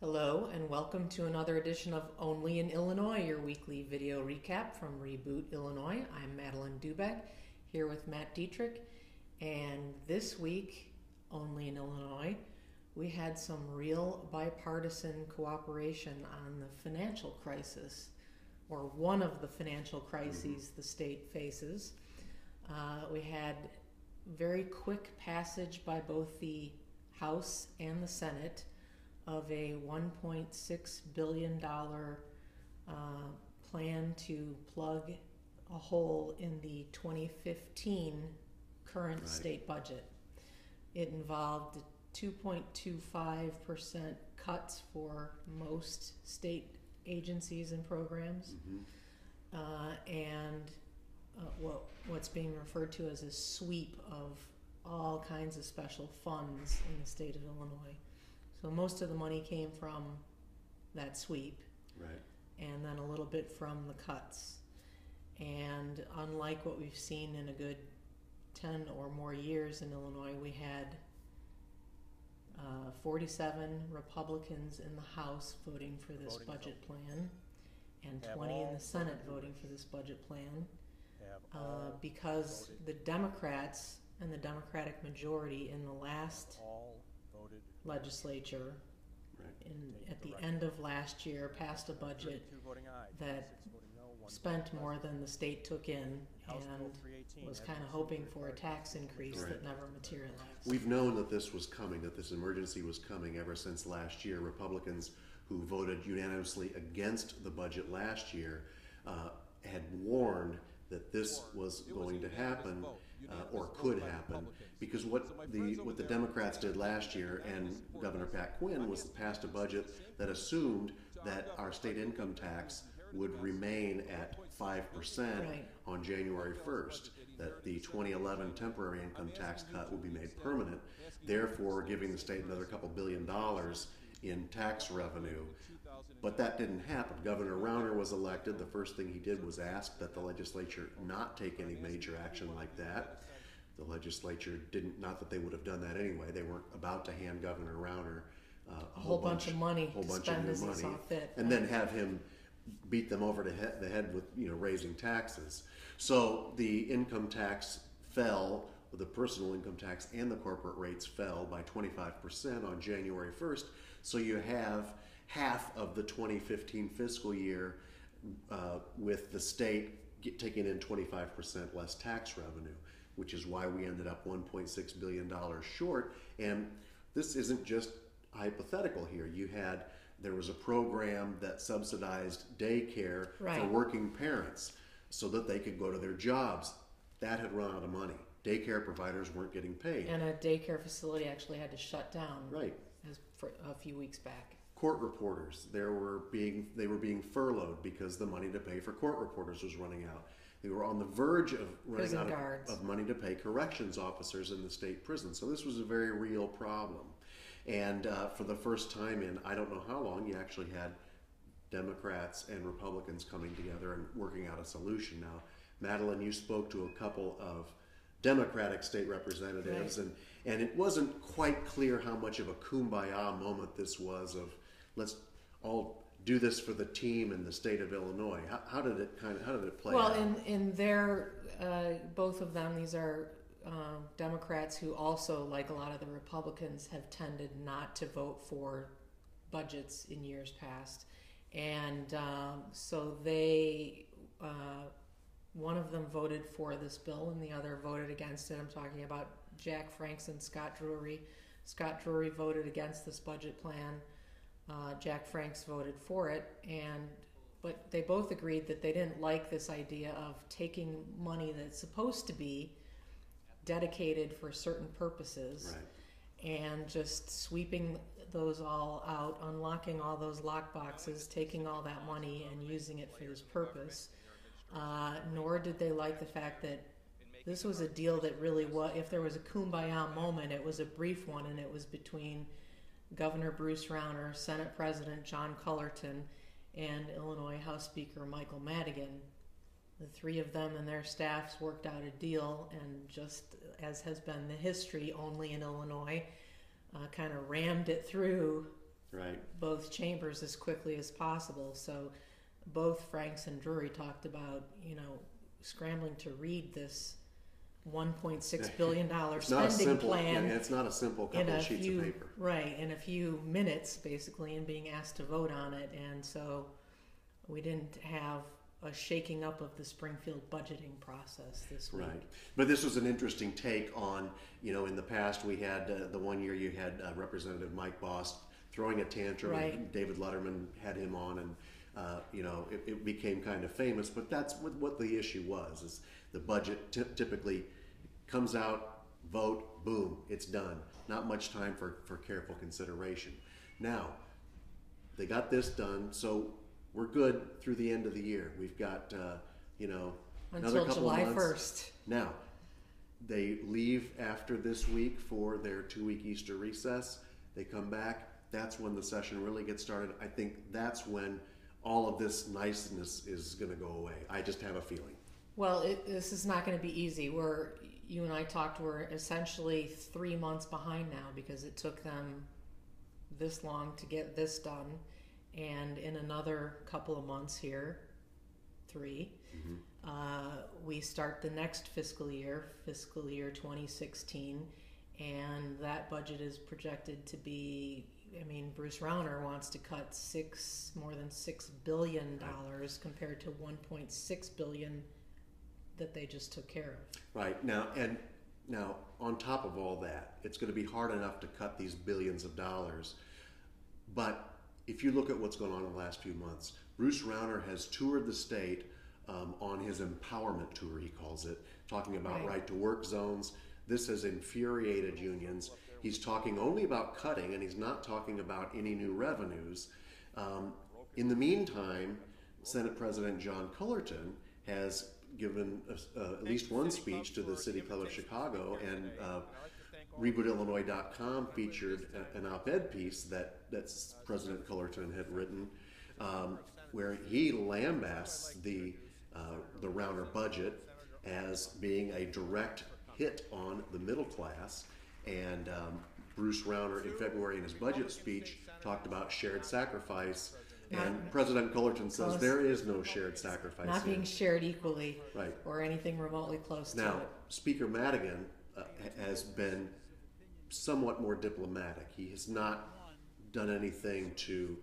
Hello and welcome to another edition of Only in Illinois, your weekly video recap from Reboot Illinois. I'm Madeline Dubeck here with Matt Dietrich, and this week, Only in Illinois, we had some real bipartisan cooperation on the financial crisis, or one of the financial crises the state faces. We had very quick passage by both the House and the Senate of a $1.6 billion plan to plug a hole in the 2015 current state budget. It involved 2.25% cuts for most state agencies and programs, and what's being referred to as a sweep of all kinds of special funds in the state of Illinois. So most of the money came from that sweep, and then a little bit from the cuts. And unlike what we've seen in a good 10 or more years in Illinois, we had 47 Republicans in the House voting for this budget plan, and 20 in the Senate voting for this budget plan, because the Democrats and the Democratic majority in the last legislature at the end of last year passed a budget that spent more than the state took in and was kind of hoping for a tax increase that never materialized. We've known that this was coming, that this emergency was coming ever since last year. Republicans who voted unanimously against the budget last year had warned that this was going to happen or could happen, because what the Democrats did last year and Governor Pat Quinn was passed a budget that assumed that our state income tax would remain at 5% on January 1st, that the 2011 temporary income tax cut would be made permanent, therefore giving the state another couple $1 billion in tax revenue. But that didn't happen. Governor Rauner was elected. The first thing he did was ask that the legislature not take any major action like that. The legislature didn't, not that they would have done that anyway. They weren't about to hand Governor Rauner a whole bunch of money to spend as he saw fit, and then have him beat them over the head with raising taxes. So the income tax fell, the personal income tax and the corporate rates fell by 25% on January 1st. So you have half of the 2015 fiscal year with the state taking in 25% less tax revenue, which is why we ended up $1.6 billion short. And this isn't just hypothetical here. There was a program that subsidized daycare for working parents so that they could go to their jobs. That had run out of money. Daycare providers weren't getting paid. And a daycare facility actually had to shut down for a few weeks back. Court reporters, they were being furloughed because the money to pay for court reporters was running out. They were on the verge of running out of money to pay corrections officers in the state prison. So this was a very real problem. And for the first time in I don't know how long, you actually had Democrats and Republicans coming together and working out a solution. Now, Madeline, you spoke to a couple of Democratic state representatives, and it wasn't quite clear how much of a kumbaya moment this was of let's all do this for the team in the state of Illinois. How did it play out? Well, in their both of them, these are Democrats who also, like a lot of the Republicans, have tended not to vote for budgets in years past, and so they. One of them voted for this bill and the other voted against it. I'm talking about Jack Franks and Scott Drury. Scott Drury voted against this budget plan. Jack Franks voted for it, but they both agreed that they didn't like this idea of taking money that's supposed to be dedicated for certain purposes and just sweeping those all out, unlocking all those lock boxes, taking all that money and using it for this purpose. Nor did they like the fact that this was a deal that really was, if there was a kumbaya moment, it was a brief one, and it was between Governor Bruce Rauner, Senate President John Cullerton, and Illinois House Speaker Michael Madigan. The three of them and their staffs worked out a deal, and just as has been the history only in Illinois, kind of rammed it through Right. both chambers as quickly as possible. So both Franks and Drury talked about, scrambling to read this $1.6 billion spending plan. It's not a simple couple of sheets of paper. Right, in a few minutes, basically, and being asked to vote on it. And so we didn't have a shaking up of the Springfield budgeting process this week. Right. But this was an interesting take on, in the past we had, the one year you had Representative Mike Bost throwing a tantrum. Right. And David Letterman had him on, and it became kind of famous. But that's what the issue was, is the budget typically comes out, vote, boom, it's done. Not much time for careful consideration. Now, they got this done, so we're good through the end of the year. We've got, another Until couple July of months. 1st. Now, they leave after this week for their 2-week Easter recess. They come back. That's when the session really gets started. I think that's when all of this niceness is going to go away. I just have a feeling. Well, this is not going to be easy. You and I talked, we're essentially 3 months behind now because it took them this long to get this done. And in another couple of months here, 3, we start the next fiscal year 2016, and that budget is projected to be, Bruce Rauner wants to cut more than $6 billion compared to $1.6 billion that they just took care of. Right. Now, on top of all that, it's going to be hard enough to cut these billions of dollars, but if you look at what's going on in the last few months, Bruce Rauner has toured the state on his empowerment tour, he calls it, talking about right to work zones. This has infuriated unions. He's talking only about cutting, and he's not talking about any new revenues. In the meantime, Senate President John Cullerton has given at least one speech to the City Club of Chicago, and rebootillinois.com featured an op-ed piece that President Cullerton had written, where he lambasts the Rauner budget as being a direct hit on the middle class. And Bruce Rauner in February in his budget speech talked about shared sacrifice. And President Cullerton says there is no shared sacrifice. Not being shared equally, right, or anything remotely close to it. Now, Speaker Madigan has been somewhat more diplomatic. He has not done anything to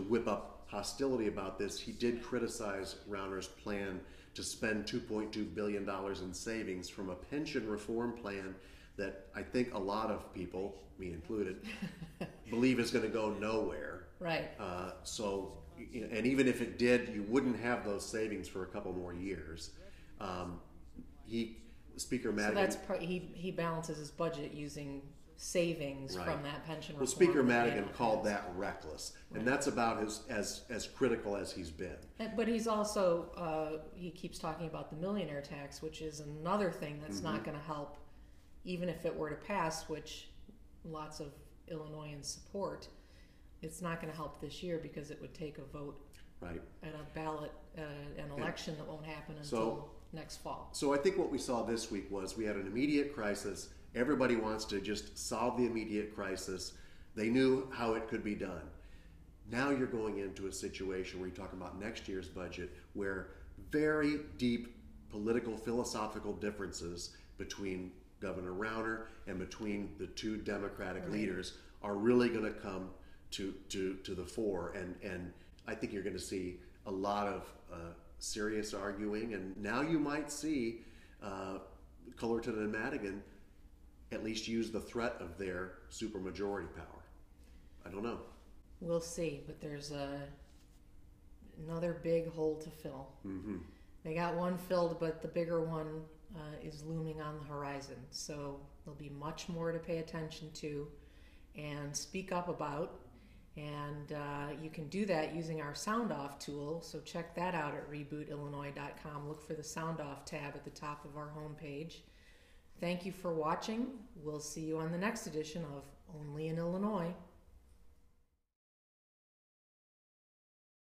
whip up hostility about this. He did criticize Rauner's plan to spend $2.2 billion in savings from a pension reform plan that I think a lot of people, me included, believe is going to go nowhere. Right. And even if it did, you wouldn't have those savings for a couple more years. Speaker Madigan. So that's he balances his budget using savings from that pension reform. Well, Speaker Madigan called that reckless, and that's about as critical as he's been. But he's also he keeps talking about the millionaire tax, which is another thing that's not going to help, even if it were to pass, which lots of Illinoisans support. It's not going to help this year because it would take a vote at a ballot, an election that won't happen until next fall. So I think what we saw this week was we had an immediate crisis. Everybody wants to just solve the immediate crisis. They knew how it could be done. Now you're going into a situation where you're talking about next year's budget where very deep political, philosophical differences between Governor Rauner and between the two Democratic leaders are really going to come to the fore. And I think you're going to see a lot of serious arguing. And now you might see Cullerton and Madigan at least use the threat of their supermajority power. I don't know. We'll see, but there's another big hole to fill. Mm-hmm. They got one filled, but the bigger one is looming on the horizon. So there'll be much more to pay attention to and speak up about. And you can do that using our Sound Off tool. So check that out at rebootillinois.com. Look for the Sound Off tab at the top of our homepage. Thank you for watching. We'll see you on the next edition of Only in Illinois.